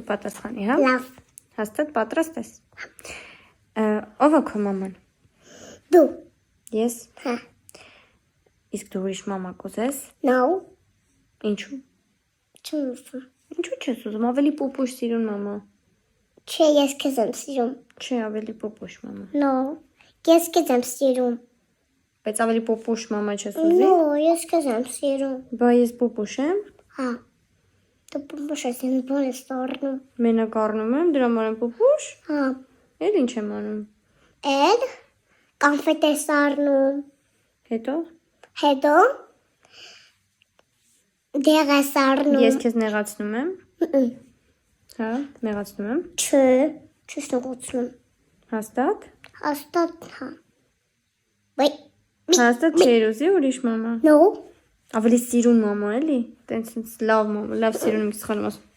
Պատասխանի, հա։ Լավ։ Հաստատ պատրաստ ես։ Ով է քո մաման։ Դու։ Ես։ Հա։ Իսկ դու ուրիշ մամա կուզես։ No։ Ինչու։ Չունսում։ Ինչու չես ուզում, ավելի պուպուշ սիրուն մամա։ Չէ, ես քեզ եմ սիրում։ Չէ, ավելի պուպուշ մամա։ No։ Ես քեզ եմ սիրում։ Բայց ավելի պուպուշ մամա չես ուզի։ No, ես քեզ եմ սիրում։ Բա ես պուպուշ եմ։ Հա։ Դու պուպուշ ես, ինձ բան ես առնում։ Մենակ առնում եմ, դրա համար եմ պուպուշ։ Հա։ Էլ ինչ եմ անում։ Էլ կոնֆետ ես առնում։ Հետո Հետո դեղ ես առնում։ ես քեզ նեղացնում եմ։ Հա, նեղացնում եմ։ Չէ, չես նեղացնում։ Հաստատ։ Հաստատ հա։ Վայ։ Հաստատ չեր ուզի ուրիշ մամա։ No։ Ավելի սիրուն մամա էլի։ Տենց լավ մամա, լավ սիրուն եմ սխալում ասում։